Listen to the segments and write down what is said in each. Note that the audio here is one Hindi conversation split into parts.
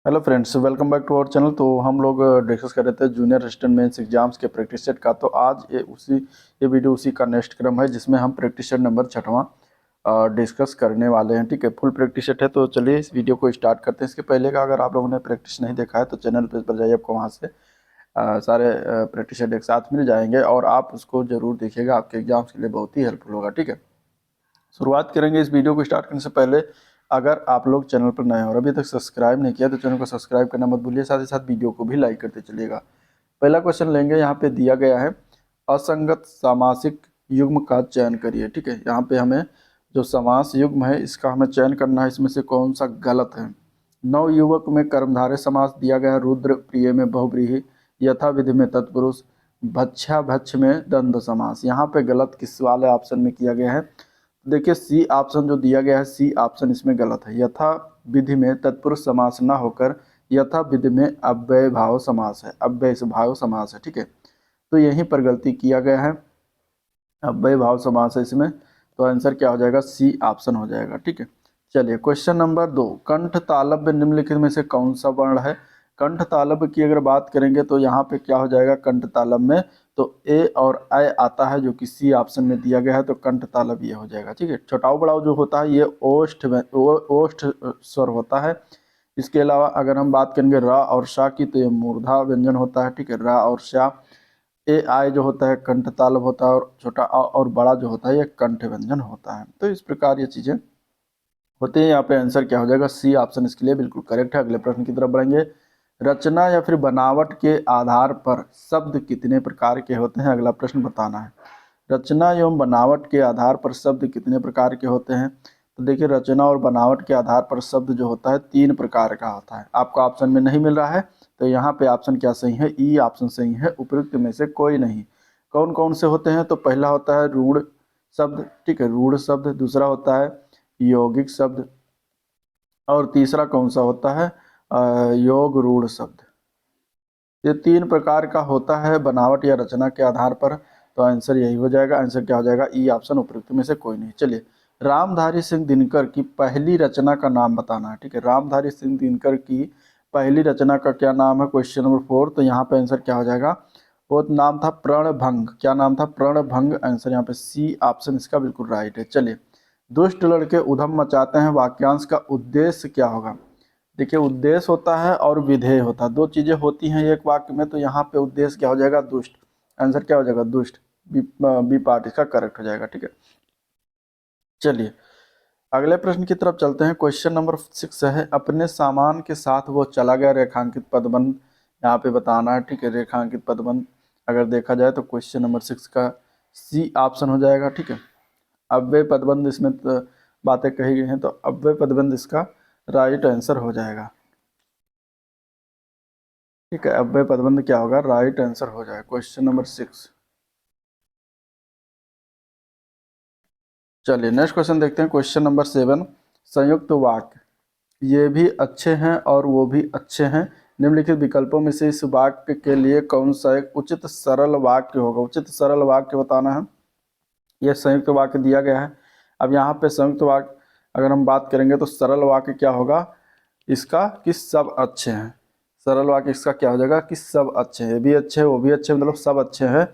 Hello friends, welcome back to our channel. तो हम लोग डिस्कस कर रहे थे जूनियर असिस्टेंट मेंस एग्जाम्स के प्रैक्टिस सेट का। तो आज ये वीडियो उसी का नेक्स्ट क्रम है जिसमें हम प्रैक्टिस सेट नंबर 6वां डिस्कस करने वाले हैं। ठीक है, फुल प्रैक्टिस सेट है। तो चलिए इस वीडियो को स्टार्ट करते हैं। इसके पहले का अगर आप लोगों ने प्रैक्टिस नहीं देखा है तो चैनल पर जाइए, आपको वहाँ से सारे प्रैक्टिस सेट एक साथ मिल जाएंगे और आप उसको जरूर देखिएगा, आपके एग्जाम्स के लिए बहुत ही हेल्पफुल होगा। ठीक है, शुरुआत करेंगे इस वीडियो को स्टार्ट करने से पहले। अगर आप लोग चैनल पर नए हो और अभी तक सब्सक्राइब नहीं किया तो चैनल को सब्सक्राइब करना मत भूलिए, साथ ही साथ वीडियो को भी लाइक करते चलिएगा। पहला क्वेश्चन लेंगे, यहाँ पे दिया गया है असंगत सामासिक युग्म का चयन करिए। ठीक है, यहाँ पे हमें जो समास युग्म है इसका हमें चयन करना है, इसमें से कौन सा गलत है। नव युवक में कर्मधारय समास दिया गया है, रुद्र प्रिय में बहुव्रीहि, यथा विधि में तत्पुरुष, भक्षा भक्ष में द्वंद्व समास। यहाँ पे गलत किस वाले ऑप्शन में किया गया है? देखिए सी ऑप्शन जो दिया गया है, सी ऑप्शन इसमें गलत है। यथा विधि में तत्पुरुष समास ना होकर यथा विधि में अव्यय भाव समास है, अव्यय भाव समास है। ठीक है, तो यहीं पर गलती किया गया है, अव्यय भाव समास है इसमें। तो आंसर क्या हो जाएगा? सी ऑप्शन हो जाएगा। ठीक है, चलिए क्वेश्चन नंबर 2, कंठ तालव्य निम्नलिखित में से कौन सा वर्ण है? कंठ तालव्य की अगर बात करेंगे तो यहाँ पे क्या हो जाएगा कंठ तालव्य में? तो ए और ऐ आता है जो कि सी ऑप्शन में दिया गया है, तो कंठ तालव्य ये हो जाएगा। ठीक है, छोटाऊ बड़ाऊ जो होता है ये ओष्ठ स्वर होता है। इसके अलावा अगर हम बात करेंगे र और शा की तो ये मूर्धा व्यंजन होता है। ठीक है, र और शा। ए आई जो होता है कंठ तालव्य होता है और छोटा अ और बड़ा जो होता है ये कंठ व्यंजन होता है। तो इस प्रकार ये चीजें होते हैं। यहाँ पे आंसर क्या हो जाएगा? सी ऑप्शन इसके लिए बिल्कुल करेक्ट है। अगले प्रश्न की तरफ बढ़ेंगे। रचना या फिर बनावट के आधार पर शब्द कितने प्रकार के होते हैं? अगला प्रश्न बताना है। रचना एवं बनावट के आधार पर शब्द कितने प्रकार के होते हैं? तो देखिए रचना और बनावट के आधार पर शब्द जो होता है 3 प्रकार का होता है। आपको ऑप्शन में नहीं मिल रहा है तो यहाँ पे ऑप्शन क्या सही है? ई ऑप्शन सही है, उपयुक्त में से कोई नहीं। कौन कौन से होते हैं? तो पहला होता है रूढ़ शब्द। ठीक है, रूढ़ शब्द। दूसरा होता है यौगिक शब्द और तीसरा कौन सा होता है? योग रूढ़ शब्द। ये 3 प्रकार का होता है बनावट या रचना के आधार पर। तो आंसर यही हो जाएगा। आंसर क्या हो जाएगा? ई ऑप्शन, उपयुक्त में से कोई नहीं। चलिए, रामधारी सिंह दिनकर की पहली रचना का नाम बताना है। ठीक है, रामधारी सिंह दिनकर की पहली रचना का क्या नाम है? Question number 4। तो यहाँ पे आंसर क्या हो जाएगा? वो नाम था प्रणभंग। क्या नाम था? प्रणभंग। आंसर यहाँ पे सी ऑप्शन इसका बिल्कुल राइट है। चलिए, दुष्ट लड़के उधम मचाते हैं वाक्यांश का उद्देश्य क्या होगा? देखिए उद्देश्य होता है और विधेय होता है, दो चीजें होती हैं एक वाक्य में। तो यहाँ पे उद्देश्य क्या हो जाएगा? दुष्ट। आंसर क्या हो जाएगा? दुष्ट। बी पार्ट इसका करेक्ट हो जाएगा। ठीक है, चलिए अगले प्रश्न की तरफ चलते हैं। क्वेश्चन नंबर 6 है, अपने सामान के साथ वो चला गया, रेखांकित पदबंध यहाँ पे बताना है। ठीक है, रेखांकित पदबंध अगर देखा जाए तो क्वेश्चन नंबर 6 का सी ऑप्शन हो जाएगा। ठीक है, अव्यय पदबंध इसमें बातें कही गई हैं तो अव्यय पदबंध इसका राइट आंसर हो जाएगा। ठीक है, अव्यय पदबंध क्या होगा? राइट आंसर हो जाएगा क्वेश्चन नंबर 6। चलिए नेक्स्ट क्वेश्चन देखते हैं। क्वेश्चन नंबर 7, संयुक्त वाक्य ये भी अच्छे हैं और वो भी अच्छे हैं, निम्नलिखित विकल्पों में से इस वाक्य के लिए कौन सा एक उचित सरल वाक्य होगा? उचित सरल वाक्य बताना है। यह संयुक्त वाक्य दिया गया है। अब यहाँ पे संयुक्त वाक्य अगर हम बात करेंगे तो सरल वाक्य क्या होगा इसका? कि सब अच्छे हैं। सरल वाक्य इसका क्या हो जाएगा? कि सब अच्छे हैं, ये भी अच्छे हैं वो भी अच्छे हैं, मतलब सब अच्छे हैं।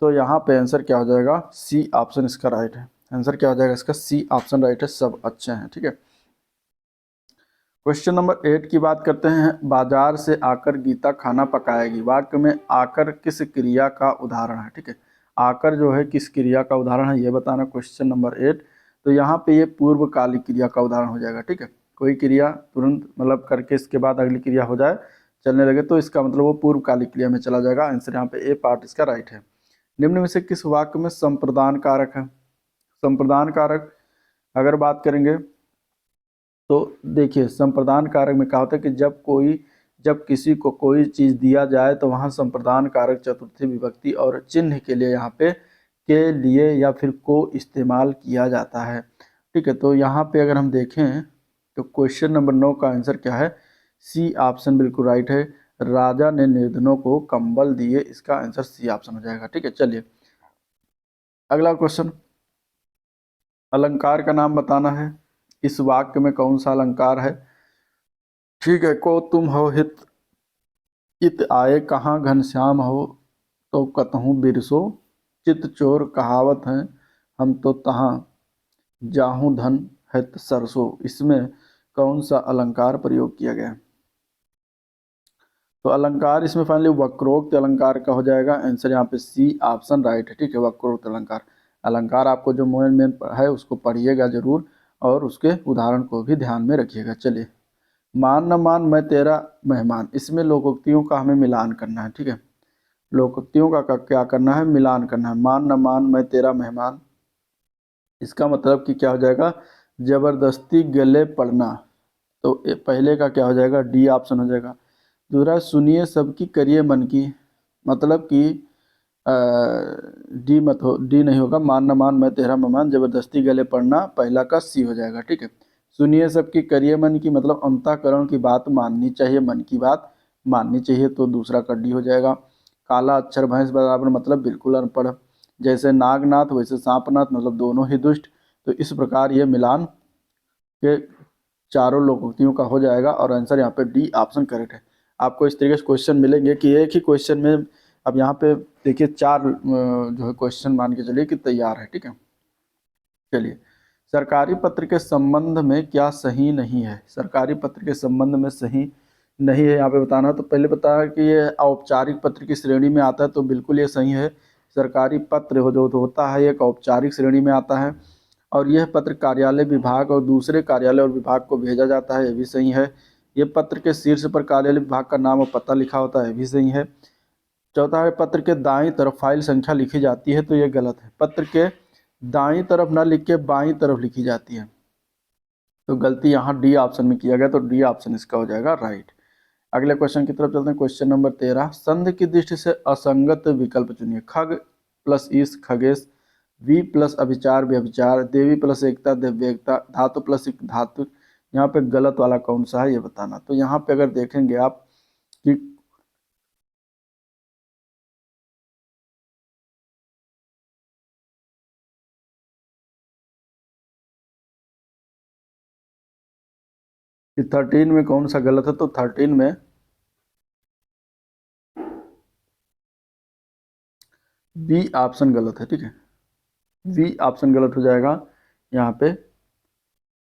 तो यहाँ पे आंसर क्या हो जाएगा? सी ऑप्शन इसका राइट है। आंसर क्या हो जाएगा इसका? सी ऑप्शन राइट है, सब अच्छे हैं। ठीक है, क्वेश्चन नंबर 8 की बात करते हैं। बाजार से आकर गीता खाना पकाएगी, वाक्य में आकर किस क्रिया का उदाहरण है? ठीक है, आकर जो है किस क्रिया का उदाहरण है ये बताना। क्वेश्चन नंबर 8, तो यहाँ पे ये पूर्वकालिक क्रिया का उदाहरण हो जाएगा। ठीक है, कोई क्रिया तुरंत मतलब करके इसके बाद अगली क्रिया हो जाए, चलने लगे, तो इसका मतलब वो पूर्वकालिक क्रिया में चला जाएगा। आंसर यहाँ पे ए पार्ट इसका राइट है। निम्न में से किस वाक्य में संप्रदान कारक है? संप्रदान कारक अगर बात करेंगे तो देखिए संप्रदान कारक में क्या होता है कि जब किसी को कोई चीज दिया जाए तो वहां संप्रदान कारक चतुर्थी विभक्ति और चिन्ह के लिए यहाँ पे के लिए या फिर को इस्तेमाल किया जाता है। ठीक है, तो यहाँ पे अगर हम देखें तो क्वेश्चन नंबर 9 का आंसर क्या है? सी ऑप्शन बिल्कुल राइट है। राजा ने निर्धनों को कंबल दिए, इसका आंसर सी ऑप्शन हो जाएगा। ठीक है, चलिए अगला क्वेश्चन, अलंकार का नाम बताना है। इस वाक्य में कौन सा अलंकार है? ठीक है। को तुम हो हित इत आए कहाँ घनश्याम हो, तो कतहूँ बिरसो चित चोर कहावत है, हम तो तहाँ जाहूँ धन है सरसों। इसमें कौन सा अलंकार प्रयोग किया गया है? तो अलंकार इसमें फाइनली वक्रोक्त अलंकार का हो जाएगा आंसर, यहाँ पे सी ऑप्शन राइट है। ठीक है, वक्रोक्त अलंकार। अलंकार आपको जो मेन मेन है उसको पढ़िएगा जरूर और उसके उदाहरण को भी ध्यान में रखिएगा। चलिए, मान न मान मैं तेरा मेहमान, इसमें लोकोक्तियों का हमें मिलान करना है। ठीक है, लोकोक्तियों का क्या करना है, मिलान करना है। मान न मान मैं तेरा मेहमान, इसका मतलब कि क्या हो जाएगा, जबरदस्ती गले पड़ना। तो पहले का क्या हो जाएगा, डी ऑप्शन हो जाएगा। दूसरा, सुनिए सबकी करिए मन की, मतलब कि डी मत हो, डी नहीं होगा। मान न मान मैं तेरा मेहमान, जबरदस्ती गले पड़ना, पहला का सी हो जाएगा। ठीक है, सुनिए सबकी करिए मन की, मतलब अंतःकरण की बात माननी चाहिए, मन की बात माननी चाहिए, तो दूसरा का डी हो जाएगा। काला अक्षर भैंस बराबर, मतलब बिल्कुल अनपढ़। जैसे नागनाथ वैसे सांपनाथ, मतलब दोनों ही दुष्ट। तो इस प्रकार ये मिलान के चारों लोकोक्तियों का हो जाएगा और आंसर यहाँ पे डी ऑप्शन करेक्ट है। आपको इस तरीके से क्वेश्चन मिलेंगे कि एक ही क्वेश्चन में, अब यहाँ पे देखिए चार जो है क्वेश्चन मान के चलिए कि तैयार है। ठीक है, चलिए, सरकारी पत्र के संबंध में क्या सही नहीं है, सरकारी पत्र के संबंध में सही नहीं है यहाँ पे बताना। तो पहले बताया कि ये औपचारिक पत्र की श्रेणी में आता है, तो बिल्कुल ये सही है। सरकारी पत्र हो जो होता है एक औपचारिक श्रेणी में आता है, और यह पत्र कार्यालय विभाग और दूसरे कार्यालय और विभाग को भेजा जाता है, ये भी सही है। ये पत्र के शीर्ष पर कार्यालय विभाग का नाम और पता लिखा होता है, ये भी सही है। चौथा है, पत्र के दाईं तरफ फाइल संख्या लिखी जाती है, तो ये गलत है। पत्र के दाईं तरफ ना लिख के बाईं तरफ लिखी जाती है, तो गलती यहाँ डी ऑप्शन में किया गया, तो डी ऑप्शन इसका हो जाएगा राइट। अगले क्वेश्चन की तरफ चलते हैं। क्वेश्चन नंबर 13, संधि की दृष्टि से असंगत विकल्प चुनिए। खग प्लस ईश खगेश, वी प्लस अभिचार व्यभिचार, देवी प्लस एकता दिव्यता, धातु प्लस धातु। यहाँ पे गलत वाला कौन सा है ये बताना। तो यहाँ पे अगर देखेंगे आप कि कि 13 में कौन सा गलत है, तो 13 में बी ऑप्शन गलत है। ठीक है, बी ऑप्शन गलत हो जाएगा। यहाँ पे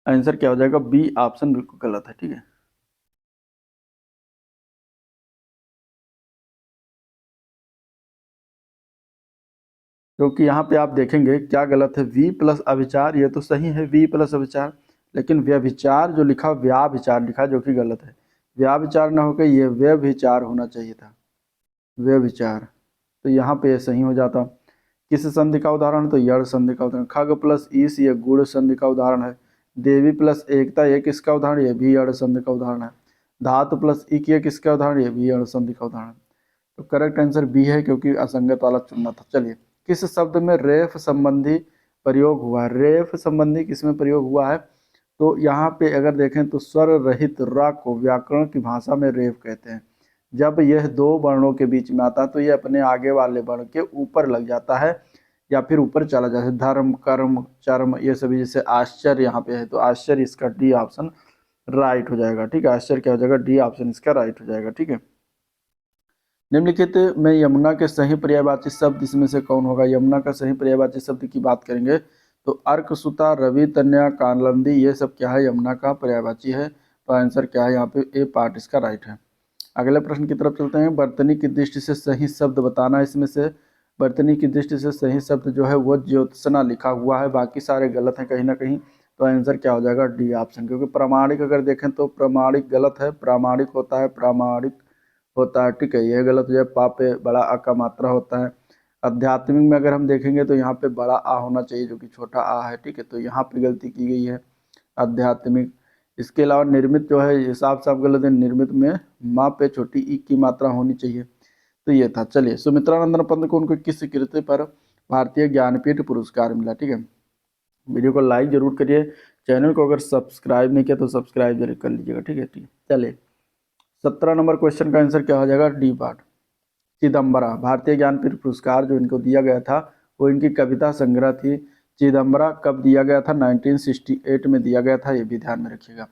आंसर क्या हो जाएगा, बी ऑप्शन बिल्कुल गलत है। ठीक है, क्योंकि यहाँ पे आप देखेंगे क्या गलत है, वी प्लस अभिचार, ये तो सही है वी प्लस अभिचार, लेकिन व्यभिचार जो लिखा व्याभिचार लिखा, जो कि गलत है। व्याभिचार ना होकर ये व्यभिचार होना चाहिए था, व्यभिचार। तो यहाँ पे ये सही हो जाता। किस संधि का उदाहरण, तो यड़ संधि का उदाहरण। खग प्लस ईश ये गुण संधि का उदाहरण है। देवी प्लस एकता ये किसका उदाहरण, ये भी यड़ संधि का उदाहरण है। धातु प्लस इक ये किसका उदाहरण, ये भी यड़ संधि का उदाहरण। तो करेक्ट आंसर बी है, क्योंकि असंगत वाला चुनना था। चलिए, किस शब्द में रेफ संबंधी प्रयोग हुआ है, रेफ संबंधी किसमें प्रयोग हुआ है, तो यहाँ पे अगर देखें तो स्वर रहित र को व्याकरण की भाषा में रेफ कहते हैं। जब यह दो वर्णों के बीच में आता है तो यह अपने आगे वाले वर्ण के ऊपर लग जाता है या फिर ऊपर चला जाता है। धर्म कर्म चर्म ये सभी, जैसे आश्चर्य यहाँ पे है, तो आश्चर्य इसका डी ऑप्शन राइट हो जाएगा। ठीक है, आश्चर्य क्या हो जाएगा, डी ऑप्शन इसका राइट हो जाएगा। ठीक है, निम्नलिखित में यमुना के सही पर्यायवाची शब्द इसमें से कौन होगा। यमुना का सही पर्यायवाची शब्द की बात करेंगे तो अर्क सुता रवि तन्या कानलंदी, ये सब क्या है, यमुना का पर्यायवाची है। तो आंसर क्या है यहाँ पे, ए पार्ट इसका राइट है। अगले प्रश्न की तरफ चलते हैं। बर्तनी की दृष्टि से सही शब्द बताना। इसमें से बर्तनी की दृष्टि से सही शब्द जो है वो ज्योत्सना लिखा हुआ है, बाकी सारे गलत हैं कहीं ना कहीं। तो आंसर क्या हो जाएगा, डी ऑप्शन। क्योंकि प्रामाणिक अगर देखें तो प्रामाणिक गलत है, प्रामाणिक होता है प्रामाणिक होता है। ठीक है, यह गलत हो जाए। पा पे बड़ा आ का मात्रा होता है। आध्यात्मिक में अगर हम देखेंगे तो यहाँ पे बड़ा आ होना चाहिए, जो कि छोटा आ है। ठीक है, तो यहाँ पे गलती की गई है, आध्यात्मिक। इसके अलावा निर्मित जो है ये साफ साफ गलत है, निर्मित में माँ पे छोटी ई की मात्रा होनी चाहिए। तो ये था। चलिए, सुमित्रानंदन पंत को उनको किस कृति पर भारतीय ज्ञानपीठ पुरस्कार मिला। ठीक है, वीडियो को लाइक जरूर करिए, चैनल को अगर सब्सक्राइब नहीं किया तो सब्सक्राइब जरूर कर लीजिएगा। ठीक है, ठीक। चलिए, 17 नंबर क्वेश्चन का आंसर क्या हो जाएगा, डी पार्ट। चिदम्बरा, भारतीय ज्ञानपीठ पुरस्कार जो इनको दिया गया था वो इनकी कविता संग्रह थी। चिदम्बरा कब दिया गया था, 1968 में दिया गया था, ये भी ध्यान में रखिएगा।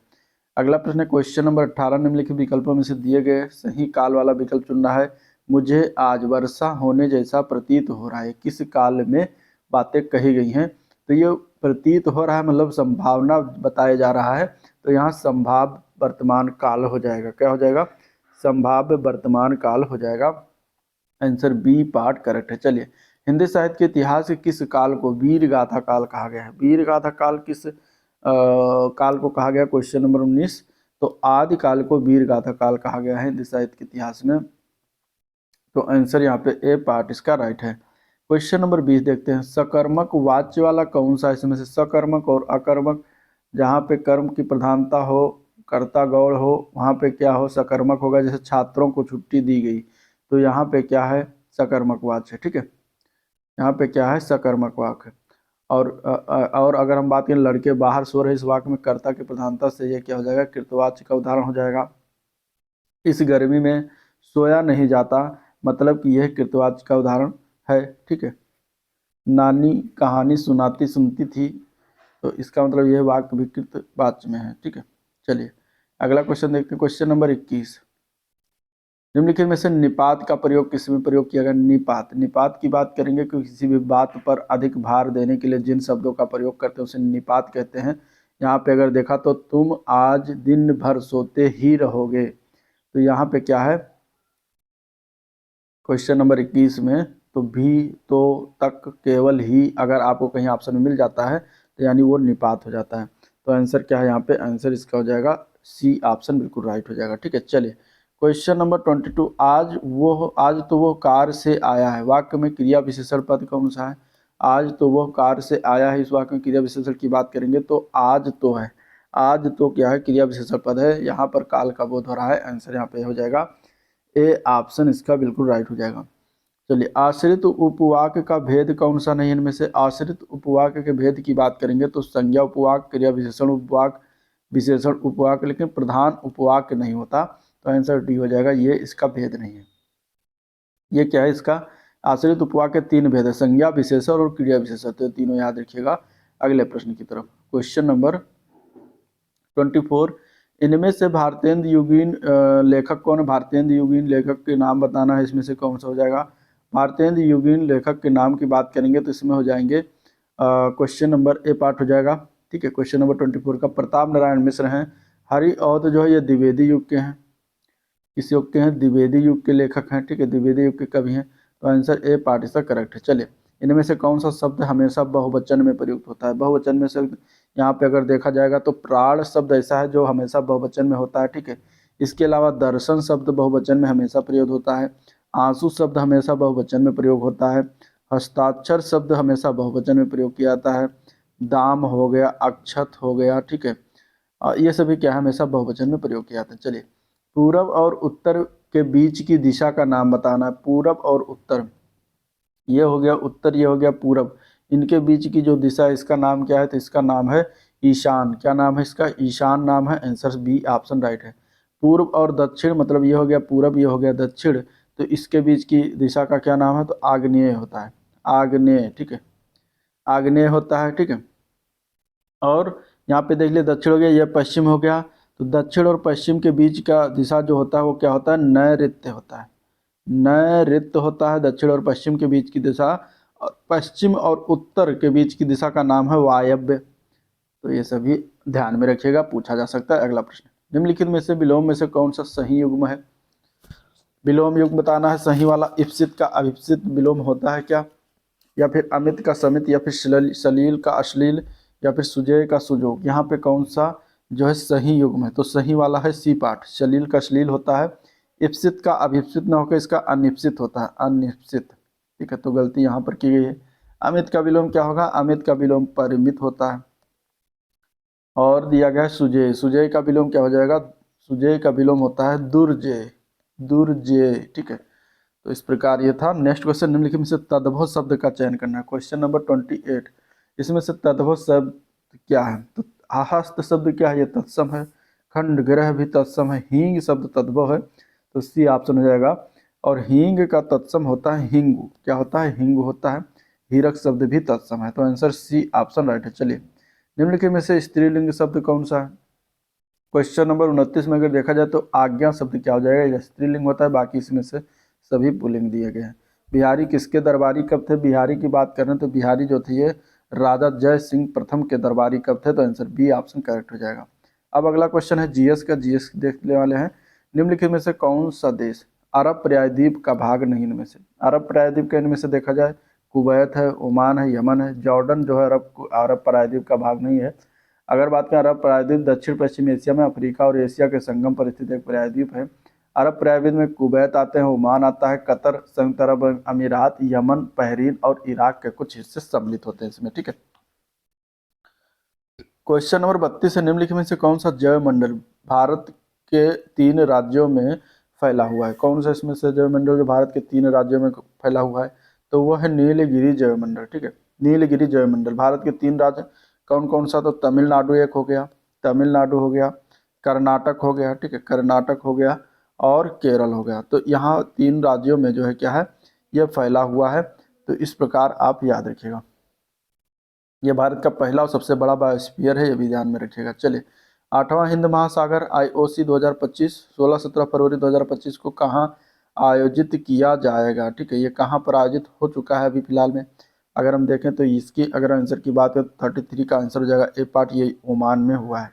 अगला प्रश्न है क्वेश्चन नंबर 18, निम्नलिखित विकल्पों में से दिए गए सही काल वाला विकल्प चुनना है। मुझे आज वर्षा होने जैसा प्रतीत हो रहा है, किस काल में बातें कही गई हैं? तो ये प्रतीत हो रहा है मतलब संभावना बताया जा रहा है, तो यहाँ संभाव्य वर्तमान काल हो जाएगा। क्या हो जाएगा? संभाव्य वर्तमान काल हो जाएगा। आंसर बी पार्ट करेक्ट है। चलिए, हिंदी साहित्य के इतिहास के किस काल को वीर गाथा काल कहा गया है? वीर गाथा काल किस काल को कहा गया? Question number 19। तो आदि काल को वीर गाथा काल कहा गया है हिंदी साहित्य के इतिहास में। तो आंसर यहाँ पे ए पार्ट इसका राइट है। क्वेश्चन नंबर 20 देखते हैं, सकर्मक वाच्य वाला कौन सा? इसमें से सकर्मक और अकर्मक, जहाँ पे कर्म की प्रधानता हो, कर्ता गौड़ हो, वहाँ पे क्या हो? सकर्मक होगा। जैसे छात्रों को छुट्टी दी गई, तो यहाँ पे क्या है? सकर्मक वाच्य। ठीक है, यहाँ पे क्या है? सकर्मक वाक्य। और अगर हम बात करें लड़के बाहर सो रहे, इस वाक्य में कर्ता की प्रधानता से ये क्या हो जाएगा? कृतवाच्य का उदाहरण हो जाएगा। इस गर्मी में सोया नहीं जाता, मतलब कि यह कृतवाच्य का उदाहरण है। ठीक है, नानी कहानी सुनाती सुनती थी, तो इसका मतलब यह वाक्य भी कृतवाच्य में है। ठीक है, चलिए अगला क्वेश्चन देखते हैं। क्वेश्चन नंबर 21, निम्नलिखित में से निपात का प्रयोग किस में प्रयोग किया गया? निपात, निपात की बात करेंगे कि किसी भी बात पर अधिक भार देने के लिए जिन शब्दों का प्रयोग करते हैं उसे निपात कहते हैं। यहाँ पे अगर देखा तो तुम आज दिन भर सोते ही रहोगे, तो यहाँ पे क्या है? क्वेश्चन नंबर 21 में तो भी, तो, तक, केवल, ही अगर आपको कहीं ऑप्शन में मिल जाता है तो यानी वो निपात हो जाता है। तो आंसर क्या है यहाँ पे? आंसर इसका हो जाएगा सी ऑप्शन, बिल्कुल राइट हो जाएगा। ठीक है, चलिए क्वेश्चन नंबर 22, आज तो वो कार से आया है, वाक्य में क्रिया विशेषण पद कौन सा है? आज तो वो कार से आया है, इस वाक्य में क्रिया विशेषण की बात करेंगे तो आज तो है। आज तो क्या है? क्रिया विशेषण पद है, यहाँ पर काल का बोध हो रहा है। आंसर यहाँ पे हो जाएगा ए ऑप्शन इसका बिल्कुल राइट हो जाएगा। चलिए, आश्रित उपवाक्य का भेद कौन सा नहीं? इनमें से आश्रित उपवाक्य के भेद की बात करेंगे तो संज्ञा उपवाक्य, क्रिया विशेषण उपवाक्य, विशेषण उपवाक्य, लेकिन प्रधान उपवाक्य नहीं होता। तो आंसर डी हो जाएगा, ये इसका भेद नहीं है। ये क्या है इसका? आश्रित उपवाक्य के 3 भेद है, संज्ञा, विशेषण और क्रिया विशेषण। तो तीनों याद रखिएगा। अगले प्रश्न की तरफ, क्वेश्चन नंबर 24, इनमें से भारतेंद्र युगीन लेखक कौन है? भारतेंद्र युगीन लेखक के नाम बताना है, इसमें से कौन सा हो जाएगा? भारतेंद्र युगीन लेखक के नाम की बात करेंगे तो इसमें हो जाएंगे क्वेश्चन नंबर ए पार्ट हो जाएगा। ठीक है, क्वेश्चन नंबर 24 का प्रताप नारायण मिश्र हैं। हरिऔध जो है ये द्विवेदी युग के हैं। किस युग के हैं? द्विवेदी युग के लेखक हैं। ठीक है, द्विवेदी युग के कवि हैं। तो आंसर ए पार्ट इसका करेक्ट है। चलिए, इनमें से कौन सा शब्द हमेशा बहुवचन में प्रयुक्त होता है? बहुवचन में से यहाँ पे अगर देखा जाएगा तो प्राण शब्द ऐसा है जो हमेशा बहुवचन में होता है। ठीक है, इसके अलावा दर्शन शब्द बहुवचन में हमेशा प्रयोग होता है। आंसू शब्द हमेशा बहुवचन में प्रयोग होता है। हस्ताक्षर शब्द हमेशा बहुवचन में प्रयोग किया जाता है। दाम हो गया, अक्षत हो गया। ठीक है, ये सभी क्या है? हमेशा बहुवचन में प्रयोग किया जाता है। चलिए, पूरब और उत्तर के बीच की दिशा का नाम बताना है। पूरब और उत्तर, ये हो गया उत्तर, ये हो गया पूरब, इनके बीच की जो दिशा है इसका नाम क्या है? तो इसका नाम है ईशान। क्या नाम है इसका? ईशान नाम है। आंसर बी ऑप्शन राइट है। पूर्व और दक्षिण, मतलब ये हो गया पूरब, ये हो गया दक्षिण, तो इसके बीच की दिशा का क्या नाम है? तो आग्नेय होता है। आग्नेय, ठीक है, आग्नेय होता है। ठीक है, और यहाँ पे देख लिया दक्षिण हो गया, यह पश्चिम हो गया। तो दक्षिण और पश्चिम के बीच का दिशा जो होता है वो क्या होता है? नैऋत्य होता है। नैऋत्य होता है दक्षिण और पश्चिम के बीच की दिशा, और पश्चिम और उत्तर के बीच की दिशा का नाम है वायव्य। तो ये सभी ध्यान में रखिएगा, पूछा जा सकता है। अगला प्रश्न, निम्नलिखित में से विलोम में से कौन सा सही युग्म है? विलोम युग्म बताना है सही वाला। इप्सित का अभिप्सित विलोम होता है क्या? या फिर अमित का समित, या फिर सलील का अश्लील, या फिर सुजय का सुजोग? यहाँ पे कौन सा जो है सही युग्म है? तो सही वाला है सी पार्ट, सलील का अश्लील होता है। इप्सित का अभिप्सित न होकर इसका अनिप्सित होता है, अनिप्सित। ठीक है, तो गलती यहाँ पर की गई है। अमित का विलोम क्या होगा? अमित का विलोम परिमित होता है। और दिया गया है सुजय, सुजय का विलोम क्या हो जाएगा? सुजय का विलोम होता है दुर्जय, दुर्जय। ठीक है, तो इस प्रकार ये था। नेक्स्ट क्वेश्चन, निम्नलिखित में से तद्भव शब्द का चयन करना है। क्वेश्चन नंबर 28, इसमें से तद्भव शब्द क्या है? तो आहस्त शब्द क्या है? ये तत्सम है। खंड ग्रह भी तत्सम है। हींग शब्द तद्भव है, तो सी ऑप्शन हो जाएगा। और हींग का तत्सम होता है हिंगू। क्या होता है? हिंगू होता है। हीरक शब्द भी तत्सम है, तो आंसर सी ऑप्शन राइट है। चलिए, निम्नलिखित में से स्त्रीलिंग शब्द कौन सा है? क्वेश्चन नंबर 29 में अगर देखा जाए तो आज्ञा शब्द क्या हो जाएगा, यह स्त्रीलिंग होता है, बाकी इसमें से सभी पुल्लिंग दिए गए हैं। बिहारी किसके दरबारी कब थे, बिहारी की बात करें तो बिहारी जो थे ये राजा जय सिंह प्रथम के दरबारी कब थे, तो आंसर बी ऑप्शन करेक्ट हो जाएगा। अब अगला क्वेश्चन है जीएस का, जीएस देखने वाले हैं। निम्नलिखित में से कौन सा देश अरब प्रायद्वीप का भाग नहीं, इनमें से अरब प्रायद्वीप के इनमें से देखा जाए कुवैत है, ओमान है, यमन है, जॉर्डन जो है अरब प्रायद्वीप का भाग नहीं है। अगर बात करें अरब प्रायद्वीप दक्षिण पश्चिम एशिया में अफ्रीका और एशिया के संगम पर स्थित एक प्रायद्वीप है। अरब प्रायद्वीप में कुवैत आते हैं, ओमान आता है, कतर, संयुक्त अरब अमीरात, यमन, बहरीन और इराक के कुछ हिस्से सम्मिलित होते हैं इसमें, ठीक है। क्वेश्चन नंबर 32 है, निम्नलिखित में से कौन सा जैव मंडल भारत के 3 राज्यों में फैला हुआ है, कौन सा इसमें से जैव मंडल जो भारत के 3 राज्यों में फैला हुआ है, तो वह है नीलगिरी जैव मंडल, ठीक है। नीलगिरी जैव मंडल भारत के 3 राज्य कौन कौन सा, तो तमिलनाडु एक हो गया, तमिलनाडु हो गया, कर्नाटक हो गया, ठीक है, कर्नाटक हो गया और केरल हो गया। तो यहाँ 3 राज्यों में जो है क्या है, यह फैला हुआ है। तो इस प्रकार आप याद रखिएगा, यह भारत का पहला और सबसे बड़ा बायोस्फीयर है, ये भी ध्यान में रखिएगा। चलिए, 8वां हिंद महासागर IOC 2025 16-17 फरवरी 2025 को कहाँ आयोजित किया जाएगा, ठीक है। ये कहाँ पर आयोजित हो चुका है अभी फिलहाल में, अगर हम देखें तो इसकी अगर आंसर की बात करें तो 33 का आंसर हो जाएगा ए पार्ट, ये ओमान में हुआ है,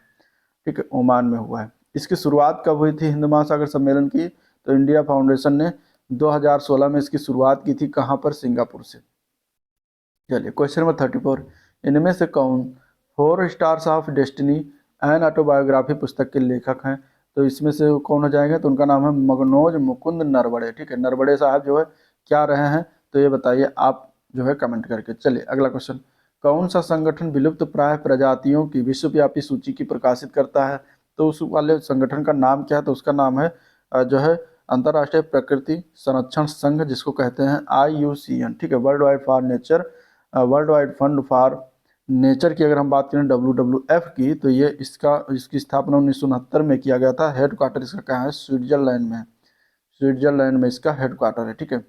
ठीक है, ओमान में हुआ है। इसकी शुरुआत कब हुई थी हिंद महासागर सम्मेलन की, तो इंडिया फाउंडेशन ने 2016 में इसकी शुरुआत की थी, कहाँ पर, सिंगापुर से। चलिए, क्वेश्चन नंबर 34, इनमें से कौन 4 stars of destiny and autobiography पुस्तक के लेखक हैं, तो इसमें से कौन हो जाएंगे, तो उनका नाम है मगनोज मुकुंद नरवड़े, ठीक है। नरवड़े साहब जो है क्या रहे हैं, तो ये बताइए आप जो है कमेंट करके। चलिए, अगला क्वेश्चन, कौन सा संगठन विलुप्त प्राय प्रजातियों की विश्वव्यापी सूची की प्रकाशित करता है, तो उस वाले संगठन का नाम क्या है, तो उसका नाम है जो है अंतर्राष्ट्रीय प्रकृति संरक्षण संघ, जिसको कहते हैं IUCN, ठीक है, world wide for nature, world wide fund for nature की अगर हम बात करें WWF की, तो ये इसकी स्थापना 1969 में किया गया था। हेडक्वार्टर इसका कहाँ है, स्विट्जरलैंड में, स्विट्जरलैंड में इसका हेडक्वार्टर है, ठीक है।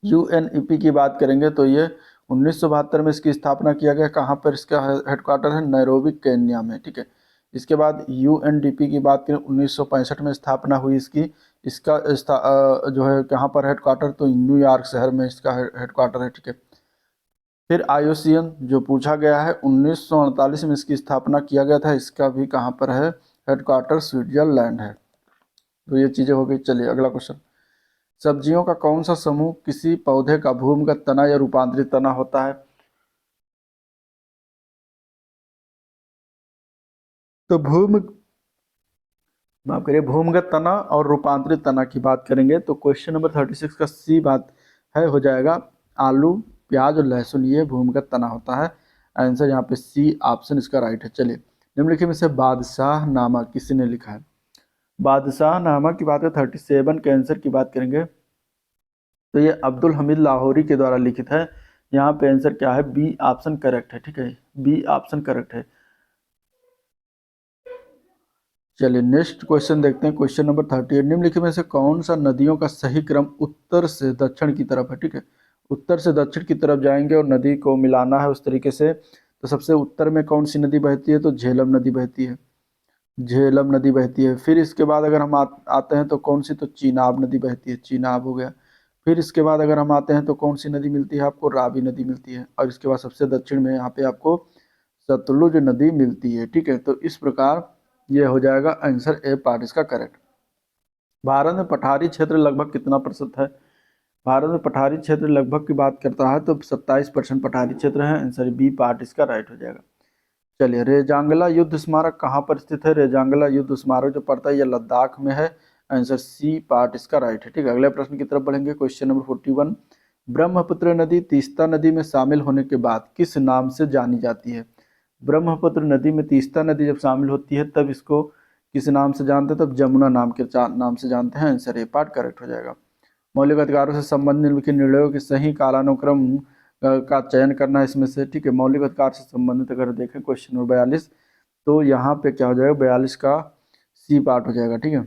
UNEP की बात करेंगे तो ये 1972 में इसकी स्थापना किया गया, कहाँ पर इसका हेडक्वार्टर है, नैरोबी केन्या में, ठीक है। इसके बाद UNDP की बात करें 1965 में स्थापना हुई इसकी, इसका जो है कहाँ पर हेडक्वार्टर, तो न्यूयॉर्क शहर में इसका हेडक्वार्टर है, ठीक है। फिर IUCN जो पूछा गया है 1948 में इसकी स्थापना किया गया था, इसका भी कहाँ पर है, हेडक्वार्टर स्विट्जरलैंड है। तो ये चीज़ें हो गई। चलिए, अगला क्वेश्चन, सब्जियों का कौन सा समूह किसी पौधे का भूमिगत तना या रूपांतरित तना होता है, तो माफ करिए, भूमिगत तना और रूपांतरित तना की बात करेंगे तो क्वेश्चन नंबर 36 का सी बात है हो जाएगा, आलू, प्याज और लहसुन ये भूमिगत तना होता है। आंसर यहाँ पे सी ऑप्शन इसका राइट है। चलिए, निम्नलिखित में से बादशाह नामा किसने लिखा है, बादशाह नामा की बात है 37 के आंसर की बात करेंगे तो ये अब्दुल हमीद लाहौरी के द्वारा लिखित है। यहाँ पे आंसर क्या है, बी ऑप्शन करेक्ट है, ठीक है, बी ऑप्शन करेक्ट है। चलिए, नेक्स्ट क्वेश्चन देखते हैं, क्वेश्चन नंबर 38, निम्नलिखित में से कौन सा नदियों का सही क्रम उत्तर से दक्षिण की तरफ है, ठीक है। उत्तर से दक्षिण की तरफ जाएंगे और नदी को मिलाना है उस तरीके से, तो सबसे उत्तर में कौन सी नदी बहती है, तो झेलम नदी बहती है, झेलम नदी बहती है। फिर इसके बाद अगर हम आते हैं तो कौन सी, तो चीनाब नदी बहती है, चीनाब हो गया। फिर इसके बाद अगर हम आते हैं तो कौन सी नदी मिलती है आपको, रावी नदी मिलती है। और इसके बाद सबसे दक्षिण में यहाँ पे आपको सतलुज नदी मिलती है, ठीक है। तो इस प्रकार ये हो जाएगा आंसर ए पार्ट इसका करेक्ट। भारत में पठारी क्षेत्र लगभग कितना प्रतिशत है, भारत में पठारी क्षेत्र लगभग की बात करता है तो 27% पठारी क्षेत्र है, आंसर बी पार्ट इसका राइट हो जाएगा। चलिए, रेजांगला युद्ध स्मारक कहाँ पर स्थित है, रेजांगला युद्ध स्मारक जो पड़ता है ये लद्दाख में है, आंसर सी पार्ट इसका राइट है, ठीक है। अगले प्रश्न की तरफ बढ़ेंगे, क्वेश्चन नंबर 41, ब्रह्मपुत्र नदी तीस्ता नदी में शामिल होने के बाद किस नाम से जानी जाती है, ब्रह्मपुत्र नदी में तीस्ता नदी जब शामिल होती है तब इसको किस नाम से जानते हैं, तब जमुना नाम से जानते हैं, आंसर ए पार्ट करेक्ट हो जाएगा। मौलिक अधिकारों से संबंधित निम्नलिखित निर्णयों के सही कालानुक्रम का चयन करना है इसमें से, ठीक है। मौलिक अधिकार से संबंधित अगर देखें क्वेश्चन नंबर 42 तो यहाँ पे क्या हो जाएगा, 42 का सी पार्ट हो जाएगा, ठीक है।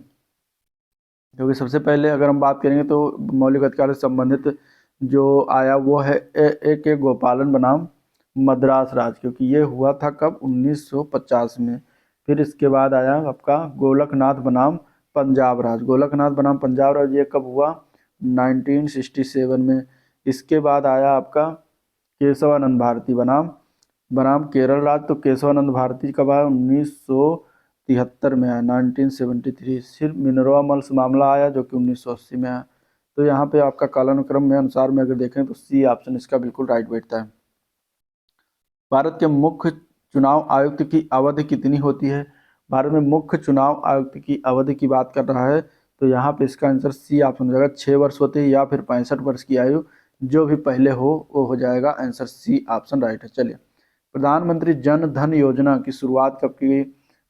क्योंकि सबसे पहले अगर हम बात करेंगे तो मौलिक अधिकार से संबंधित जो आया वो है ए के गोपालन बनाम मद्रास राज, क्योंकि ये हुआ था कब, 1950 में, फिर इसके बाद आया आपका गोलकनाथ बनाम पंजाब राज। गोलकनाथ बनाम पंजाब राज ये कब हुआ? 1967 में। इसके बाद आया आपका केशवानंद भारती बनाम बनाम केरल राज। तो केशवानंद भारती कब आया? 1973 में आया, 1973। फिर मिनरवा मल्स मामला आया जो कि 1980 में आया। तो यहाँ पे आपका कालानुक्रम में अनुसार में अगर देखें तो सी ऑप्शन इसका बिल्कुल राइट बैठता है। भारत के मुख्य चुनाव आयुक्त की अवधि कितनी होती है? भारत में मुख्य चुनाव आयुक्त की अवधि की बात कर रहा है तो यहाँ पे इसका आंसर सी ऑप्शन हो जाएगा, 6 वर्ष होते हैं या फिर 65 वर्ष की आयु, जो भी पहले हो वो हो जाएगा। आंसर सी ऑप्शन राइट है। चलिए, प्रधानमंत्री जन धन योजना की शुरुआत कब की गई?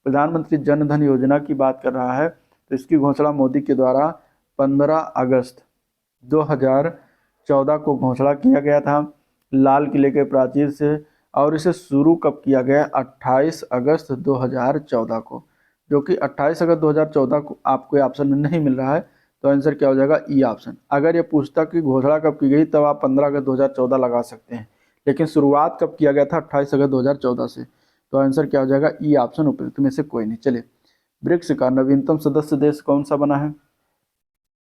प्रधानमंत्री जन धन योजना की बात कर रहा है तो इसकी घोषणा मोदी के द्वारा 15 अगस्त 2014 को घोषणा किया गया था लाल किले के प्राचीर से। और इसे शुरू कब किया गया? 28 अगस्त 2014 को, जो कि 28 अगस्त 2014 को आपको ऑप्शन में नहीं मिल रहा है। तो आंसर क्या हो जाएगा? E option. अगर ये पूछता कि घोषणा कब की गई तब आप 15 अगस्त 2014 लगा सकते हैं, लेकिन शुरुआत कब किया गया था? 28 अगस्त 2014 से। तो आंसर क्या हो जाएगा? ई ऑप्शन, उपयुक्त में से कोई नहीं। चलिए, ब्रिक्स का नवीनतम सदस्य देश कौन सा बना है?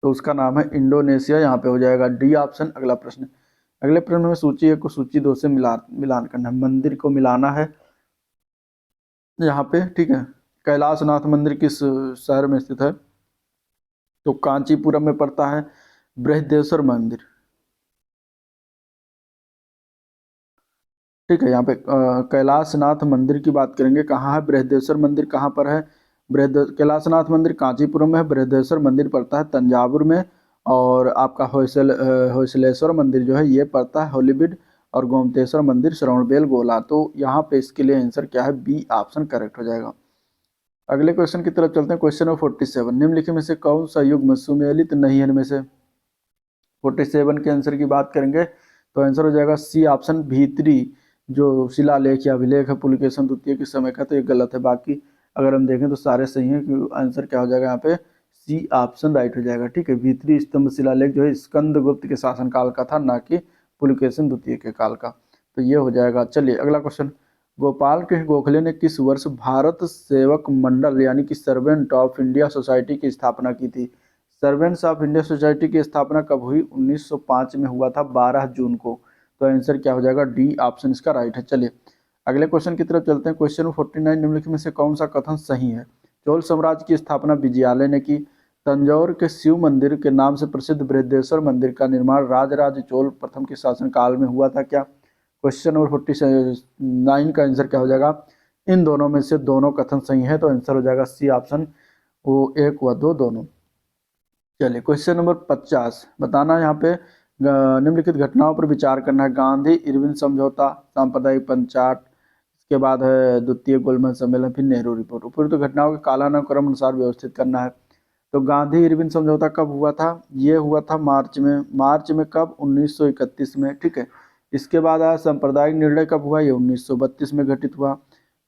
तो उसका नाम है इंडोनेशिया। यहाँ पे हो जाएगा डी ऑप्शन। अगला प्रश्न, अगले प्रश्न में सूची 1 को सूची 2 से मिलान करना है, मंदिर को मिलाना है यहाँ पे, ठीक है। कैलाशनाथ मंदिर किस शहर में स्थित है? तो कांचीपुरम में पड़ता है। बृहदेश्वर मंदिर, ठीक है। यहाँ पे कैलाशनाथ मंदिर की बात करेंगे, कहाँ है? बृहदेश्वर मंदिर कहाँ पर है? कैलाशनाथ मंदिर कांचीपुरम में है। बृहदेश्वर मंदिर पड़ता है तंजावुर में। और आपका होयसलेश्वर मंदिर जो है ये पड़ता है हॉलीवुड। और गोमतेश्वर मंदिर श्रवणबेल गोला। तो यहाँ पे इसके लिए आंसर क्या है? बी ऑप्शन करेक्ट हो जाएगा। अगले क्वेश्चन की तरफ चलते हैं। क्वेश्चन नंबर 47, निम्नलिखित में से कौन सा युग्म सुमेलित नहीं है इनमें से? 47 के आंसर की बात करेंगे तो आंसर हो जाएगा सी ऑप्शन, भीतरी जो शिलालेख या अभिलेख है पुलकेशन द्वितीय के समय का, तो ये गलत है। बाकी अगर हम देखें तो सारे सही हैं, क्योंकि आंसर क्या हो जाएगा यहाँ पे? सी ऑप्शन राइट हो जाएगा, ठीक है। भीतरी स्तंभ शिलालेख जो है स्कंदगुप्त के शासनकाल का था, ना कि पुलकेशन द्वितीय के काल का। तो ये हो जाएगा। चलिए, अगला क्वेश्चन, गोपाल कृष्ण गोखले ने किस वर्ष भारत सेवक मंडल यानी कि सर्वेंट ऑफ इंडिया सोसाइटी की स्थापना की थी? सर्वेंट्स ऑफ इंडिया सोसाइटी की स्थापना कब हुई? 1905 में हुआ था, 12 जून को। तो आंसर क्या हो जाएगा? डी ऑप्शन इसका राइट है। चलिए, अगले क्वेश्चन की तरफ चलते हैं। क्वेश्चन 49, निम्नलिखित में से कौन सा कथन सही है? चोल साम्राज्य की स्थापना विजयालय ने की। तंजौर के शिव मंदिर के नाम से प्रसिद्ध बृहदेश्वर मंदिर का निर्माण राजराज चोल प्रथम के शासनकाल में हुआ था क्या? क्वेश्चन नंबर 49 का आंसर क्या हो जाएगा? इन दोनों में से दोनों कथन सही है। तो आंसर हो जाएगा सी ऑप्शन, वो 1 व 2 दोनों। चलिए, क्वेश्चन नंबर 50, बताना यहाँ पे निम्नलिखित घटनाओं पर विचार करना है। गांधी इरविन समझौता, सांप्रदायिक पंचाट, इसके बाद है द्वितीय गोलमेज सम्मेलन, फिर नेहरू रिपोर्ट। उपयुक्त घटनाओं के कालानुक्रम अनुसार व्यवस्थित करना है। तो गांधी इरविन समझौता कब हुआ था? ये हुआ था मार्च में। मार्च में कब? 1931 में, ठीक है। इसके बाद आया सांप्रदायिक निर्णय कब हुआ? ये 1932 में घटित हुआ।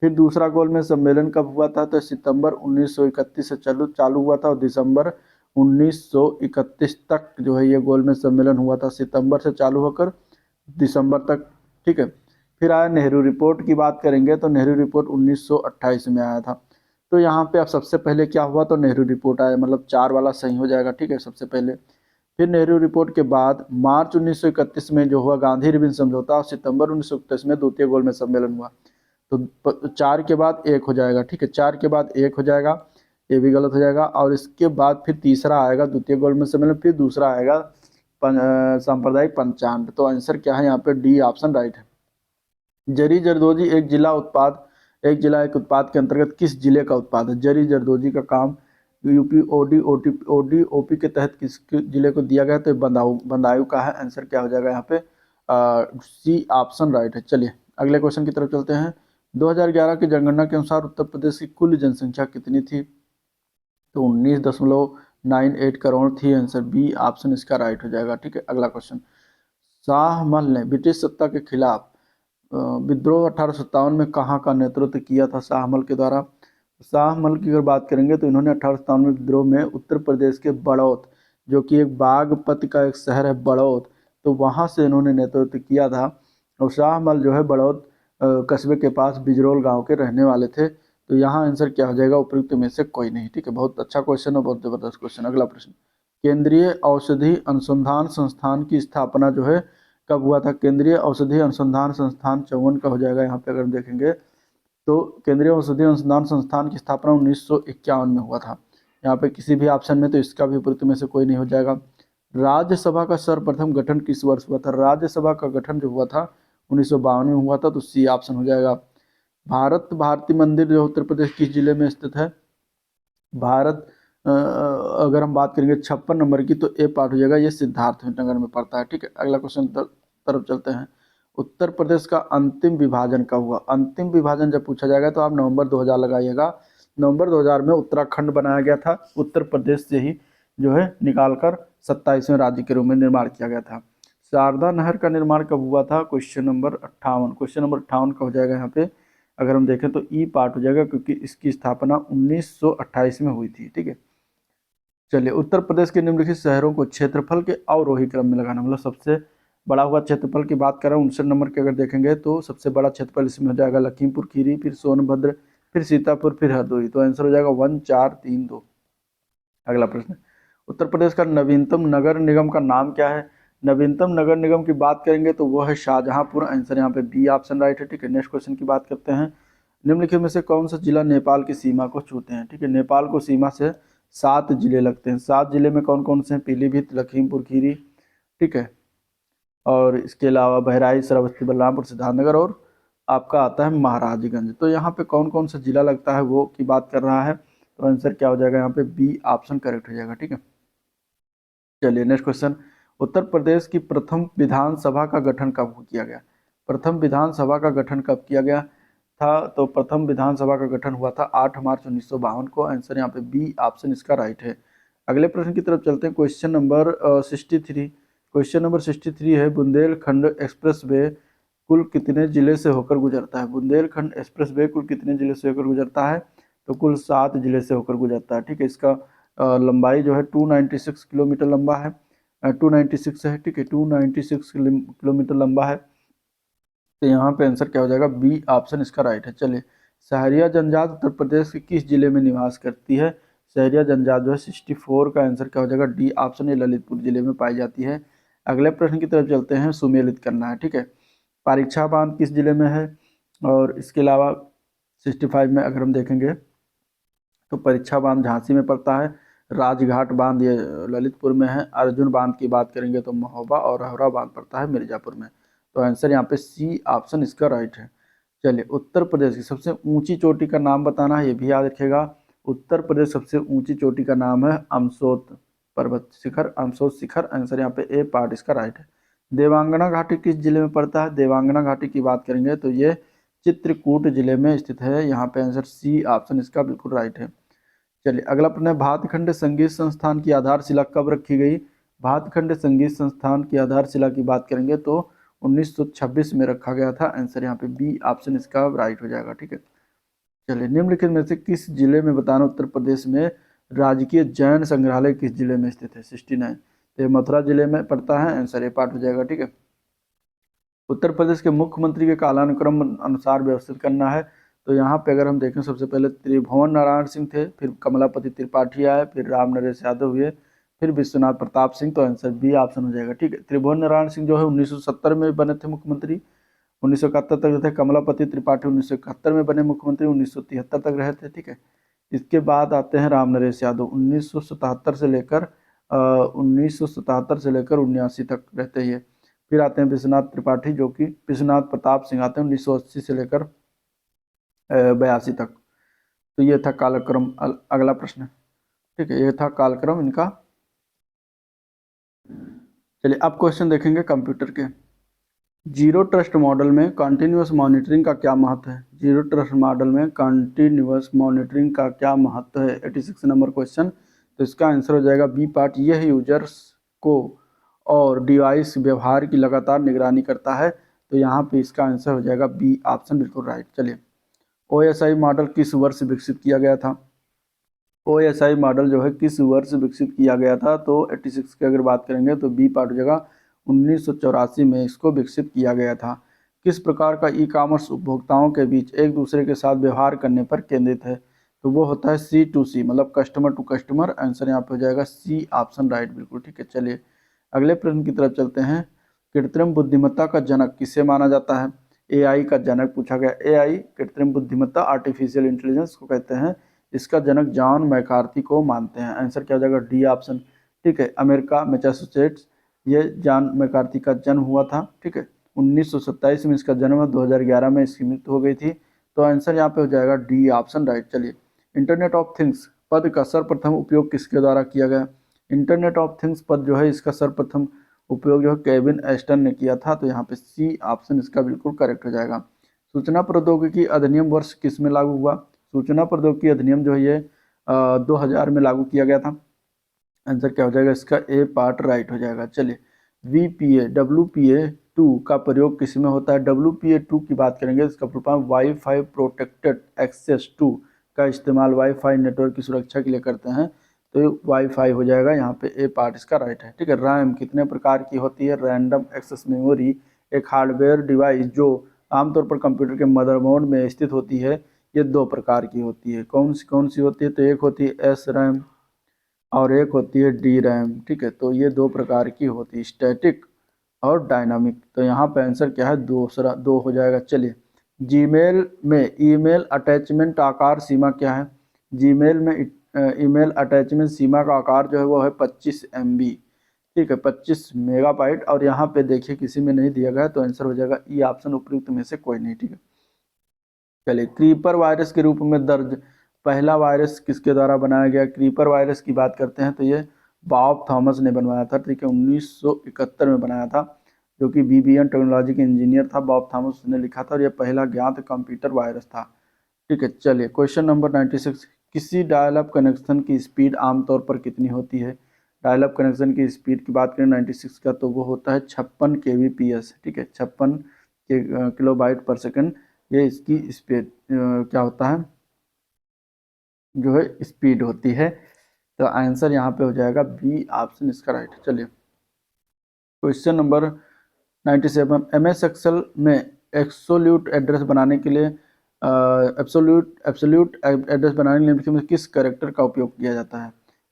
फिर दूसरा गोलमेज सम्मेलन कब हुआ था? तो सितंबर 1931 से चालू हुआ था और दिसंबर 1931 तक जो है ये गोलमेज सम्मेलन हुआ था, सितंबर से चालू होकर दिसंबर तक, ठीक है। फिर आया नेहरू रिपोर्ट की बात करेंगे तो नेहरू रिपोर्ट 1928 में आया था। तो यहाँ पे अब सबसे पहले क्या हुआ? तो नेहरू रिपोर्ट आया, मतलब 4 वाला सही हो जाएगा, ठीक है, सबसे पहले। फिर नेहरू रिपोर्ट के बाद मार्च 1931 में जो हुआ गांधी इरविन समझौता, और सितंबर 1931 में द्वितीय गोलमेज सम्मेलन हुआ। तो 4 के बाद 1 हो जाएगा, ठीक है, 4 के बाद 1 हो जाएगा, ये भी गलत हो जाएगा। और इसके बाद फिर तीसरा आएगा द्वितीय गोलमेज सम्मेलन, फिर दूसरा आएगा सांप्रदायिक पंचांग। तो आंसर क्या है यहाँ पे? डी ऑप्शन राइट है। जरी जरदोजी एक जिला उत्पाद, एक जिला एक उत्पाद के अंतर्गत किस जिले का उत्पाद है? जरी जरदोजी का काम यूपी ओडीओपी के तहत किस जिले को दिया गया? तो बदायूं का है। आंसर क्या हो जाएगा यहाँ पे? सी ऑप्शन राइट है। चलिए, अगले क्वेश्चन की तरफ चलते हैं। 2011 की जनगणना के अनुसार उत्तर प्रदेश की कुल जनसंख्या कितनी थी? तो 19.98 करोड़ थी। आंसर बी ऑप्शन इसका राइट हो जाएगा, ठीक है। अगला क्वेश्चन, शाहमल ने ब्रिटिश सत्ता के खिलाफ विद्रोह 1857 में कहाँ का नेतृत्व किया था शाहमल के द्वारा? शाहमल की अगर बात करेंगे तो इन्होंने 1857 में विद्रोह में उत्तर प्रदेश के बड़ौत, जो कि एक बागपत का एक शहर है बड़ौत, तो वहाँ से इन्होंने नेतृत्व किया था। और शाहमल जो है बड़ौत कस्बे के पास बिजरोल गांव के रहने वाले थे। तो यहाँ आंसर क्या हो जाएगा, उपयुक्त में से कोई नहीं। ठीक है, बहुत अच्छा क्वेश्चन और बहुत जबरदस्त क्वेश्चन। अगला प्रश्न, केंद्रीय औषधि अनुसंधान संस्थान की स्थापना जो है कब हुआ था? केंद्रीय औषधि अनुसंधान संस्थान 54 का हो जाएगा। यहाँ पे अगर देखेंगे तो केंद्रीय औषधि अनुसंधान संस्थान की स्थापना 1951 में हुआ था। यहाँ पे किसी भी ऑप्शन में तो इसका भी उपयुक्त में से कोई नहीं हो जाएगा। राज्यसभा का सर्वप्रथम गठन किस वर्ष हुआ था? राज्यसभा का गठन जो हुआ था 1952 में हुआ था, तो सी ऑप्शन हो जाएगा। भारत भारती मंदिर जो उत्तर प्रदेश किस जिले में स्थित है? भारत अगर हम बात करेंगे 56 नंबर की, तो ए पार्ट हो जाएगा, ये सिद्धार्थ नगर में पड़ता है। ठीक है, अगला क्वेश्चन तरफ चलते हैं। उत्तर प्रदेश का अंतिम विभाजन कब हुआ? अंतिम विभाजन जब पूछा जाएगा तो आप नवंबर 2000 लगाइएगा। नवंबर 2000 में उत्तराखंड बनाया गया था, उत्तर प्रदेश से ही जो है निकालकर 27वें राज्य के रूप में निर्माण किया गया था। शारदा नहर का निर्माण कब हुआ था? Question number 58। क्वेश्चन नंबर 58 का हो जाएगा यहाँ पे, अगर हम देखें तो ई पार्ट हो जाएगा, क्योंकि इसकी स्थापना 1928 में हुई थी। ठीक है, चलिए, उत्तर प्रदेश के निम्नलिखित शहरों को क्षेत्रफल के अवरोही क्रम में लगाना, मतलब सबसे बड़ा हुआ क्षेत्रफल की बात करें 59 नंबर के अगर देखेंगे तो सबसे बड़ा क्षेत्रफल इसमें हो जाएगा लखीमपुर खीरी, फिर सोनभद्र, फिर सीतापुर, फिर हरदोई। तो आंसर हो जाएगा 1 4 3 2। अगला प्रश्न, उत्तर प्रदेश का नवीनतम नगर निगम का नाम क्या है? नवीनतम नगर निगम की बात करेंगे तो वो है शाहजहांपुर। आंसर यहाँ पे बी ऑप्शन राइट है। ठीक है, नेक्स्ट क्वेश्चन की बात करते हैं। निम्नलिखित में से कौन सा जिला नेपाल की सीमा को छूते हैं? ठीक है, नेपाल को सीमा से 7 जिले लगते हैं। 7 जिले में कौन कौन से हैं? पीलीभीत, लखीमपुर खीरी, ठीक है, और इसके अलावा बहराइच, श्रावस्ती, बलरामपुर, सिद्धार्थनगर, और आपका आता है महाराजगंज। तो यहाँ पे कौन कौन सा जिला लगता है वो की बात कर रहा है, तो आंसर क्या हो जाएगा यहाँ पे? बी ऑप्शन करेक्ट हो जाएगा। ठीक है, चलिए नेक्स्ट क्वेश्चन, उत्तर प्रदेश की प्रथम विधानसभा का गठन कब किया गया? प्रथम विधानसभा का गठन कब किया गया था? तो प्रथम विधानसभा का गठन हुआ था 8 मार्च 1952 को। आंसर यहाँ पे बी ऑप्शन इसका राइट है। अगले प्रश्न की तरफ चलते हैं। Question number 63। क्वेश्चन नंबर 63 है, बुंदेलखंड एक्सप्रेस वे कुल कितने जिले से होकर गुजरता है? बुंदेलखंड एक्सप्रेस वे कुल कितने जिले से होकर गुजरता है? तो कुल 7 जिले से होकर गुजरता है। ठीक है, इसका लंबाई जो है 296 किलोमीटर लंबा है, 296 है। ठीक है, 296 किलोमीटर लंबा है। तो यहाँ पे आंसर क्या हो जाएगा? बी ऑप्शन इसका राइट है। चलिए, सहरिया जनजात उत्तर प्रदेश के किस जिले में निवास करती है? सहरिया जनजात जो है 64 का आंसर क्या हो जाएगा? डी ऑप्शन, ये ललितपुर जिले में पाई जाती है। अगले प्रश्न की तरफ चलते हैं, सुमेलित करना है। ठीक है, परीक्षा बांध किस जिले में है? और इसके अलावा 65 में अगर हम देखेंगे तो परीक्षा बांध झांसी में पड़ता है, राजघाट बांध ये ललितपुर में है, अर्जुन बांध की बात करेंगे तो महोबा, और हौरा बांध पड़ता है मिर्जापुर में। तो आंसर यहाँ पे सी ऑप्शन इसका राइट है। चलिए, उत्तर प्रदेश की सबसे ऊंची चोटी का नाम बताना है, ये भी याद रखिएगा। उत्तर प्रदेश सबसे ऊंची चोटी का नाम है अमसोत पर्वत शिखर, अमसोत शिखर। आंसर यहाँ पे ए पार्ट इसका राइट है। देवांगना घाटी किस जिले में पड़ता है? देवांगना घाटी की बात करेंगे तो ये चित्रकूट जिले में स्थित है। यहाँ पे आंसर सी ऑप्शन इसका बिल्कुल राइट है। चलिए, अगला प्रश्न है, भातखंड संगीत संस्थान की आधारशिला कब रखी गई? भातखंड संगीत संस्थान की आधारशिला की बात करेंगे तो 1926 में रखा गया था। आंसर यहाँ पे बी ऑप्शन इसका राइट हो जाएगा। ठीक है, चलिए, निम्नलिखित में से किस जिले में बताना उत्तर प्रदेश में राजकीय जैन संग्रहालय किस जिले में स्थित है? 69, तो मथुरा जिले में पड़ता है। आंसर ए पार्ट हो जाएगा। ठीक है, उत्तर प्रदेश के मुख्यमंत्री के कालानुक्रम अनुसार व्यवस्थित करना है। तो यहाँ पे अगर हम देखें, सबसे पहले त्रिभुवन नारायण सिंह थे, फिर कमलापति त्रिपाठी आए, फिर राम नरेश यादव हुए, फिर विश्वनाथ प्रताप सिंह। तो आंसर बी ऑप्शन हो जाएगा। ठीक है, त्रिभुवन नारायण सिंह जो है 1970 में बने थे मुख्यमंत्री, 1971 तक थे। कमलापति त्रिपाठी 1971 में बने मुख्यमंत्री, 1973 तक रहे थे। ठीक है, इसके बाद आते हैं राम नरेश यादव, 1977 से लेकर 79 तक रहते ही। फिर आते हैं विश्वनाथ त्रिपाठी, जो कि विश्वनाथ प्रताप सिंह आते हैं 1980 से लेकर 82 तक। तो ये था कालक्रम। अगला प्रश्न, ठीक है, ये था कालक्रम इनका। चलिए, अब क्वेश्चन देखेंगे कंप्यूटर के। जीरो ट्रस्ट मॉडल में कंटिन्यूअस मॉनिटरिंग का क्या महत्व है? जीरो ट्रस्ट मॉडल में कंटिन्यूअस मॉनिटरिंग का क्या महत्व है? 86 नंबर क्वेश्चन। तो इसका आंसर हो जाएगा बी पार्ट, यह यूजर्स को और डिवाइस व्यवहार की लगातार निगरानी करता है। तो यहाँ पे इसका आंसर हो जाएगा बी ऑप्शन बिल्कुल राइट। चलिए, OSI मॉडल किस वर्ष विकसित किया गया था? OSI मॉडल जो है किस वर्ष विकसित किया गया था? तो 86 की अगर बात करेंगे तो बी पार्ट हो जाएगा 1984 में इसको विकसित किया गया था। किस प्रकार का ई कॉमर्स उपभोक्ताओं के बीच एक दूसरे के साथ व्यवहार करने पर केंद्रित है? तो वो होता है C2C, मतलब कस्टमर टू कस्टमर। आंसर यहाँ पे हो जाएगा सी ऑप्शन राइट, बिल्कुल ठीक है। चलिए अगले प्रश्न की तरफ चलते हैं। कृत्रिम बुद्धिमत्ता का जनक किसे माना जाता है? एआई का जनक पूछा गया। एआई कृत्रिम बुद्धिमत्ता आर्टिफिशियल इंटेलिजेंस को कहते हैं। इसका जनक जॉन मैकार्थी को मानते हैं। आंसर क्या हो जाएगा? डी ऑप्शन, ठीक है। अमेरिका मैसाचुसेट्स, ये जॉन मैकार्थी का जन्म हुआ था, ठीक है। 1927 में इसका जन्म, 2011 में इसकी मृत्यु हो गई थी। तो आंसर यहाँ पे हो जाएगा डी ऑप्शन राइट। चलिए इंटरनेट ऑफ थिंग्स पद का सर्वप्रथम उपयोग किसके द्वारा किया गया? इंटरनेट ऑफ थिंग्स पद जो है इसका सर्वप्रथम उपयोग जो है केविन एस्टन ने किया था। तो यहाँ पे सी ऑप्शन इसका बिल्कुल करेक्ट हो जाएगा। सूचना प्रौद्योगिकी अधिनियम वर्ष किस में लागू हुआ? सूचना प्रौद्योगिकी अधिनियम जो है ये 2000 में लागू किया गया था। आंसर क्या हो जाएगा इसका? ए पार्ट राइट हो जाएगा। चलिए VPA WPA2 का प्रयोग किस में होता है? WPA2 की बात करेंगे, इसका full form wifi protected access two का इस्तेमाल वाईफाई नेटवर्क की सुरक्षा के लिए करते हैं। तो वाईफाई हो जाएगा यहाँ पे, ए पार्ट इसका राइट है, ठीक है। रैम कितने प्रकार की होती है? रैंडम एक्सेस मेमोरी एक हार्डवेयर डिवाइस जो आमतौर पर कंप्यूटर के मदरबोर्ड में स्थित होती है, ये 2 प्रकार की होती है। कौन सी होती है? तो एक होती है एस रैम और एक होती है डी रैम, ठीक है। तो ये 2 प्रकार की होती है, स्टैटिक और डायनामिक। तो यहाँ पे आंसर क्या है? दूसरा 2 हो जाएगा। चलिए जीमेल में ईमेल अटैचमेंट आकार सीमा क्या है? जीमेल में ईमेल अटैचमेंट सीमा का आकार जो है वो है 25 MB, ठीक है, 25 मेगाबाइट। और यहाँ पे देखिए किसी में नहीं दिया गया, तो आंसर हो जाएगा ई ऑप्शन, उपयुक्त में से कोई नहीं, ठीक है। चलिए क्रीपर वायरस के रूप में दर्ज पहला वायरस किसके द्वारा बनाया गया? क्रीपर वायरस की बात करते हैं तो ये बॉब थॉमस ने बनवाया था, ठीक है, 1971 में बनाया था, जो कि BBN टेक्नोलॉजी के इंजीनियर था बॉब थॉमस ने लिखा था, और यह पहला ज्ञात कंप्यूटर वायरस था, ठीक है। चलिए क्वेश्चन नंबर 96, किसी डायल अप कनेक्शन की स्पीड आमतौर पर कितनी होती है? डायल अप कनेक्शन की स्पीड की बात करें 96 का, तो वो होता है 56 kbps, ठीक है, 56 किलोबाइट पर सेकंड। ये इसकी स्पीड क्या होता है, जो है स्पीड होती है। तो आंसर यहाँ पे हो जाएगा बी ऑप्शन इसका राइट। चलिए क्वेश्चन नंबर 97, MS एक्सेल में एब्सोल्यूट एड्रेस बनाने के लिए एब्सोल्यूट एड्रेस बनाने के लिए किस कैरेक्टर का उपयोग किया जाता है?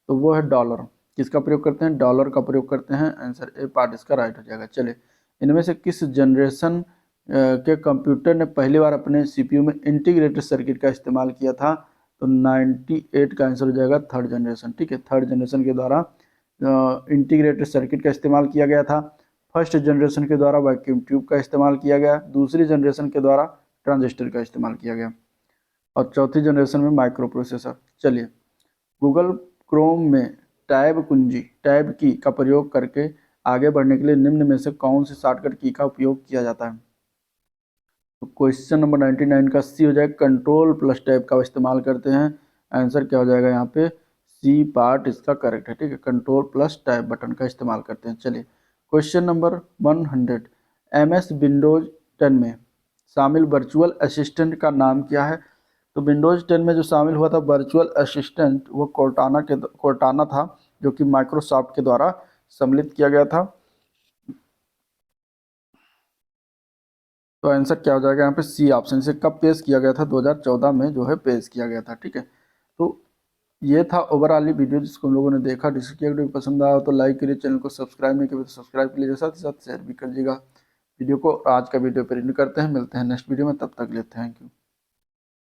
तो वो है डॉलर। किसका प्रयोग करते हैं? डॉलर का प्रयोग करते हैं। आंसर ए पार्ट इसका राइट हो जाएगा। चलिए इनमें से किस जनरेशन के कंप्यूटर ने पहली बार अपने CPU में इंटीग्रेटेड सर्किट का इस्तेमाल किया था? तो 98 का आंसर हो जाएगा थर्ड जनरेशन, ठीक है। थर्ड जनरेशन के द्वारा इंटीग्रेटेड सर्किट का इस्तेमाल किया गया था। फर्स्ट जनरेशन के द्वारा वैक्यूम ट्यूब का इस्तेमाल किया गया। दूसरी जनरेशन के द्वारा ट्रांजिस्टर का इस्तेमाल किया गया, और चौथी जनरेशन में माइक्रो प्रोसेसर। चलिए गूगल क्रोम में टैब की का प्रयोग करके आगे बढ़ने के लिए निम्न में से कौन सी शॉर्टकट की का उपयोग किया जाता है? तो क्वेश्चन नंबर 99 का सी हो जाएगा, कंट्रोल प्लस टैब का इस्तेमाल करते हैं। आंसर क्या हो जाएगा यहाँ पे? सी पार्ट इसका करेक्ट है, ठीक है, कंट्रोल प्लस टैब बटन का इस्तेमाल करते हैं। चलिए क्वेश्चन नंबर 100, MS विंडोज 10 में शामिल वर्चुअल असिस्टेंट का नाम क्या है? तो विंडोज 10 में जो शामिल हुआ था वर्चुअल असिस्टेंट, वो कोर्टाना था, जो कि माइक्रोसॉफ्ट के द्वारा सम्मिलित किया गया था। तो आंसर क्या हो जाएगा यहाँ पे? C option. से कब पेश किया गया था? 2014 में जो है पेश किया गया था, ठीक है। तो ये था ओवरऑल वीडियो जिसको हम लोगों ने देखा। डिस्कस वीडियो पसंद आया तो लाइक करिए, चैनल को सब्सक्राइब नहीं किया तो सब्सक्राइब कीजिए, साथ ही साथ शेयर भी कर दीजिएगा वीडियो को। आज का वीडियो पर एंड करते हैं, मिलते हैं नेक्स्ट वीडियो में, तब तक के लिए थैंक यू।